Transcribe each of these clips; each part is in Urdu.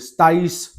27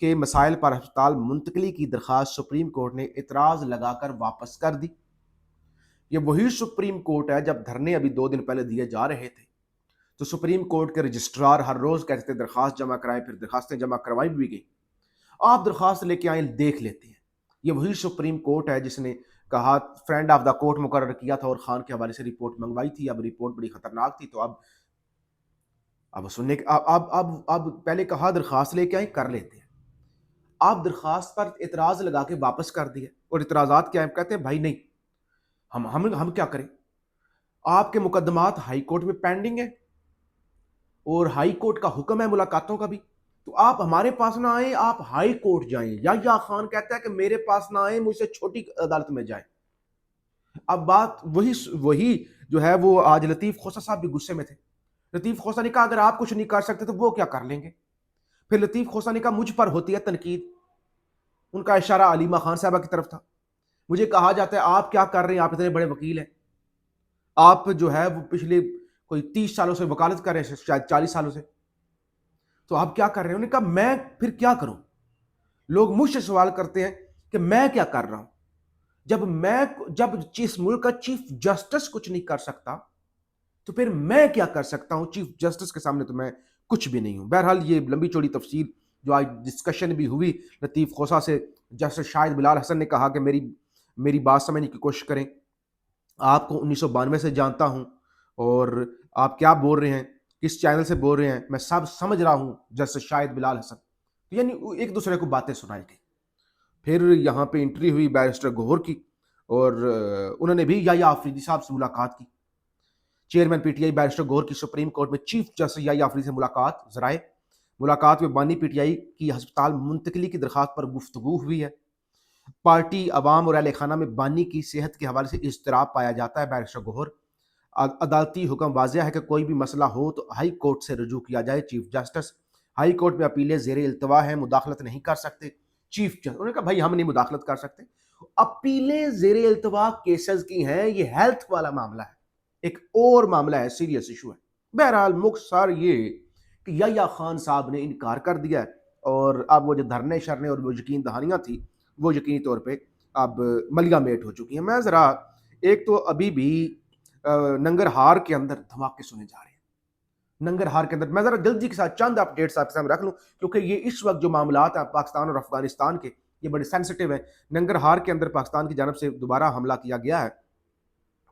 کے مسائل پر ہسپتال منتقلی کی درخواست سپریم کورٹ نے اعتراض لگا کر واپس کر دی۔ یہ وہی سپریم کورٹ ہے، جب دھرنے ابھی 2 دن پہلے دیے جا رہے تھے تو سپریم کورٹ کے رجسٹرار ہر روز کہتے تھے درخواست جمع کرائیں، پھر درخواستیں جمع کروائی بھی گئی، آپ درخواست لے کے آئیں دیکھ لیتے ہیں۔ یہ وہی سپریم کورٹ ہے جس نے کہا فرینڈ آف دا کورٹ مقرر کیا تھا اور خان کے حوالے سے رپورٹ منگوائی تھی، اب رپورٹ بڑی خطرناک تھی، تو اب سننے اب پہلے کہا درخواست لے کے آئیں کر لیتے ہیں، آپ درخواست پر اعتراض لگا کے واپس کر دیا، اور اعتراضات کیا ہیں؟ کہتے ہیں بھائی نہیں، ہم کیا کریں، آپ کے مقدمات ہائی کورٹ میں پینڈنگ ہیں اور ہائی کورٹ کا حکم ہے ملاقاتوں کا بھی، تو آپ ہمارے پاس نہ آئیں، آپ ہائی کورٹ جائیں۔ یا خان کہتا ہے کہ میرے پاس نہ آئیں، مجھ سے چھوٹی عدالت میں جائیں۔ اب بات وہی جو ہے، وہ آج لطیف خوسا صاحب بھی غصے میں تھے۔ لطیف خوسا نے کہا اگر آپ کچھ نہیں کر سکتے تو وہ کیا کر لیں گے؟ پھر لطیف خوسا نے کہا مجھ پر ہوتی ہے تنقید، ان کا اشارہ علیمہ خان صاحبہ کی طرف تھا۔ مجھے کہا جاتا ہے آپ کیا کر رہے ہیں، آپ اتنے بڑے وکیل ہیں، آپ جو ہے وہ پچھلے کوئی 30 سالوں سے وکالت کر رہے ہیں، شاید 40 سالوں سے، تو آپ کیا کر رہے ہیں؟ انہوں نے کہا میں پھر کیا کروں؟ لوگ مجھ سے سوال کرتے ہیں کہ میں کیا کر رہا ہوں، جب اس ملک کا چیف جسٹس کچھ نہیں کر سکتا تو پھر میں کیا کر سکتا ہوں؟ چیف جسٹس کے سامنے تو میں کچھ بھی نہیں ہوں۔ بہرحال یہ لمبی چوڑی تفصیل جو آج ڈسکشن بھی ہوئی لطیف خوسا سے، جسٹس شاہد بلال حسن نے کہا کہ میری بات سمجھنے کی کوشش کریں، آپ کو 1992 سے جانتا ہوں اور آپ کیا بول رہے ہیں، کس چینل سے بول رہے ہیں، میں سب سمجھ رہا ہوں جسٹس شاہد بلال حسن، یعنی ایک دوسرے کو باتیں سنائی گئی۔ پھر یہاں پہ انٹری ہوئی بیرسٹر گوہر کی، اور انہوں نے بھی یحییٰ آفریدی صاحب سے ملاقات کی۔ Chairman P T I barrister Gohar کی سپریم کورٹ میں چیف جسٹس یحییٰ آفریدی سے ملاقات میں بانی پی ٹی آئی کی ہسپتال منتقلی کی درخواست پر گفتگو ہوئی ہے۔ پارٹی عوام اور اہل خانہ میں بانی کی صحت کے حوالے سے اضطراب پایا جاتا ہے۔ بیرسٹر گوہر عدالتی حکم واضح ہے کہ کوئی بھی مسئلہ ہو تو ہائی کورٹ سے رجوع کیا جائے، چیف جسٹس ہائی کورٹ میں اپیلیں زیر التوا ہیں، مداخلت نہیں کر سکتے۔ چیف جسٹس انہوں نے کہا بھائی ہم نہیں مداخلت کر سکتے، اپیلیں زیر التوا کیسز کی ہیں، یہ ہیلتھ والا معاملہ ہے، ایک اور معاملہ ہے، سیریس ایشو ہے۔ بہرحال مختصر یہ کہ یحییٰ خان صاحب نے انکار کر دیا ہے، اور اب وہ جو دھرنے شرنے اور وہ یقین دہانیاں تھیں وہ یقینی طور پہ اب ملیا میٹ ہو چکی ہیں۔ میں ذرا ایک تو ابھی بھی ننگرہار کے اندر دھماکے سنے جا رہے ہیں، ننگرہار کے اندر میں ذرا جلدی کے ساتھ چند اپڈیٹس آپ کے سامنے رکھ لوں، کیونکہ یہ اس وقت جو معاملات ہیں پاکستان اور افغانستان کے، یہ بڑے سینسٹیو ہیں۔ ننگرہار کے اندر پاکستان کی جانب سے دوبارہ حملہ کیا گیا ہے،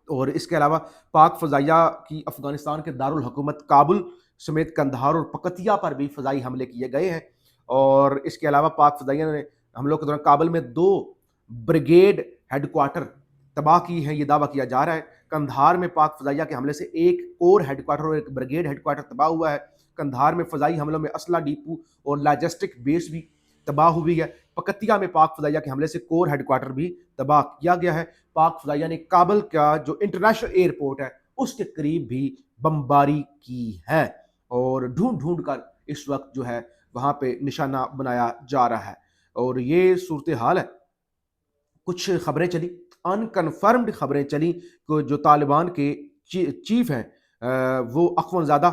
اور اس کے علاوہ پاک فضائیہ کی افغانستان کے دارالحکومت کابل سمیت قندھار اور پکتیا پر بھی فضائی حملے کیے گئے ہیں، اور اس کے علاوہ پاک فضائیہ نے حملوں کے دوران کابل میں 2 بریگیڈ ہیڈ کوارٹر تباہ کی ہیں، یہ دعویٰ کیا جا رہا ہے۔ قندھار میں پاک فضائیہ کے حملے سے 1 کور ہیڈ کوارٹر اور 1 بریگیڈ ہیڈ کوارٹر تباہ ہوا ہے۔ قندھار میں فضائی حملوں میں اسلحہ ڈیپو اور لاجسٹک بیس بھی تباہ ہوئی ہے۔ پکتیا میں پاک فضائیہ کے حملے سے کور ہیڈ کوارٹر بھی تباہ کیا گیا ہے۔ پاک فضائیہ نے کابل کا جو انٹرنیشنل ایئرپورٹ ہے اس کے قریب بھی بمباری کی ہے، اور ڈھونڈ کر اس وقت جو ہے وہاں پہ نشانہ بنایا جا رہا ہے، اور یہ صورتحال ہے۔ کچھ خبریں چلی، انکنفرمڈ خبریں چلی کہ جو طالبان کے چیف ہیں وہ اخون زادہ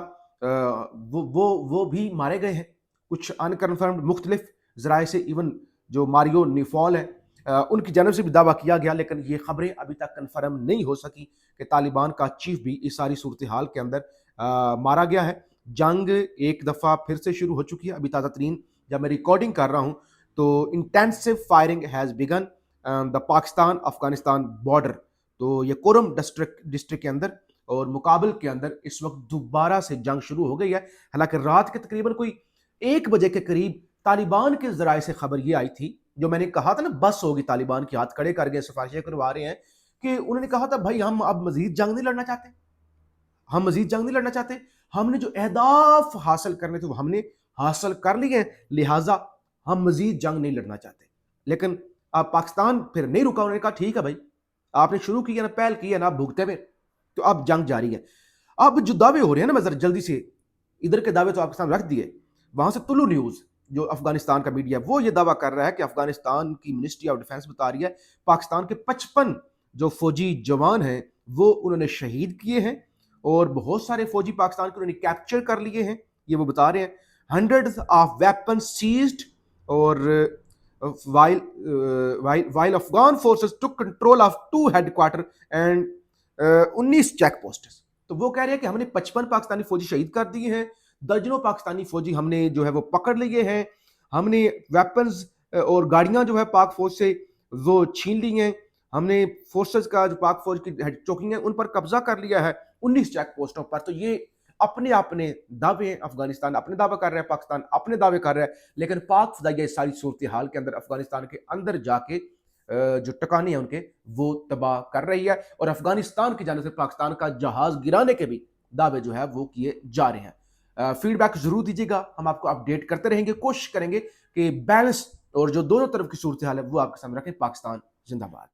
وہ بھی مارے گئے ہیں۔ کچھ انکنفرمڈ مختلف ذرائع سے، ایون جو ماریو نیفول ہے ان کی جانب سے بھی دعویٰ کیا گیا، لیکن یہ خبریں ابھی تک کنفرم نہیں ہو سکی کہ طالبان کا چیف بھی اس ساری صورتحال کے اندر مارا گیا ہے۔ جنگ ایک دفعہ پھر سے شروع ہو چکی ہے، ابھی تازہ ترین جب میں ریکارڈنگ کر رہا ہوں تو انٹینسو فائرنگ ہیز بیگن دا پاکستان افغانستان بارڈر، تو یہ کورم ڈسٹرکٹ کے اندر اور مقابل کے اندر اس وقت دوبارہ سے جنگ شروع ہو گئی ہے۔ حالانکہ رات کے تقریباً کوئی 1 بجے کے قریب طالبان کے ذرائع سے خبر یہ آئی تھی، جو میں نے کہا تھا نا بس ہوگی طالبان کے ہاتھ کھڑے کر گئے، سفارشیں کروا رہے ہیں، کہ انہوں نے کہا تھا بھائی ہم اب مزید جنگ نہیں لڑنا چاہتے، ہم نے جو اہداف حاصل کرنے تھے وہ ہم نے حاصل کر لیے ہیں، لہٰذا ہم مزید جنگ نہیں لڑنا چاہتے۔ لیکن اب پاکستان پھر نہیں رکا، انہوں نے کہا ٹھیک ہے بھائی آپ نے شروع کیا نا، پہل کی ہے نا، آپ بھگتے میں، تو اب جنگ جاری ہے۔ اب جو دعوے ہو رہے ہیں نا، میں ذرا جلدی سے ادھر کے دعوے تو آپ کے سامنے رکھ دیے، وہاں سے طلوع نیوز جو افغانستان کا میڈیا وہ یہ دعویٰ کر رہا ہے کہ افغانستان کی منسٹری آف ڈیفینس بتا رہی ہے پاکستان کے 55 جو فوجی جوان ہیں وہ انہوں نے شہید کیے ہیں، اور بہت سارے فوجی پاکستان کے انہوں نے کیپچر کر لیے ہیں، یہ وہ بتا رہے ہیں۔ ہنڈریڈز آف ویپن سیزڈ اور while Afghan forces took control of 2 headquarters and 19 check posts. تو وہ کہہ رہے ہیں کہ ہم نے 55 پاکستانی فوجی شہید کر دیے ہیں، درجنوں پاکستانی فوجی ہم نے جو ہے وہ پکڑ لیے ہیں، ہم نے ویپنز اور گاڑیاں جو ہے پاک فوج سے وہ چھین لی ہیں، ہم نے فورسز کا جو پاک فوج کی چوکنگ ہیں ان پر قبضہ کر لیا ہے 19 چیک پوسٹوں پر. تو یہ اپنے دعوے ہیں، افغانستان اپنے دعوے کر رہا ہے، پاکستان اپنے دعوے کر رہا ہے، لیکن پاک فضائیہ اس ساری صورتحال کے اندر افغانستان کے اندر جا کے جو ٹکانے ہیں ان کے وہ تباہ کر رہی ہے، اور افغانستان کی جانب سے پاکستان کا جہاز گرانے کے بھی دعوے جو ہے وہ کیے جا رہے ہیں. فیڈ بیک ضرور دیجیے گا، ہم آپ کو اپڈیٹ کرتے رہیں گے، کوشش کریں گے کہ بیلنس اور جو دونوں طرف کی صورتحال ہے وہ آپ کے سامنے رکھیں. پاکستان زندہ باد.